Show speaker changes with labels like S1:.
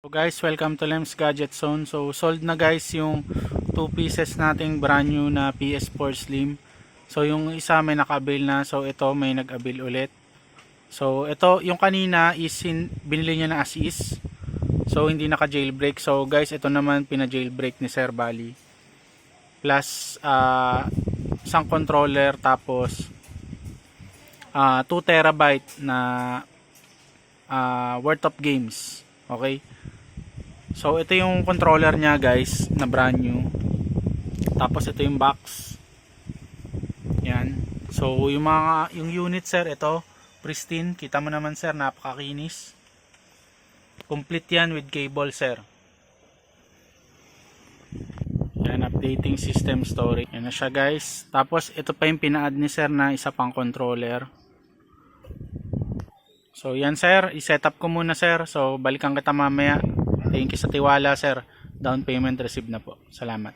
S1: So guys, welcome to Lems Gadget Zone. So sold na guys yung 2 pieces nating brand new na PS4 Slim. So yung isa may naka-avail na, so ito may nag-avail ulit. So ito yung kanina is binili niya na as is. So hindi naka-jailbreak. So guys, ito naman pina-jailbreak ni Sir Bali. Plus isang controller, tapos 2 terabyte na worth of games. Okay? So ito yung controller niya guys, na brand new. Tapos ito yung box. Yan. So yung unit sir, ito pristine. Kita mo naman sir, napakakinis. Complete yan with cable sir. Yan, updating system storage. Yan na siya guys. Tapos ito pa yung pina-add ni sir na isa pang controller. So yan sir, i-set up ko muna sir. So balikan kita mamaya. Thank you sa tiwala sir. Down payment received na po. Salamat.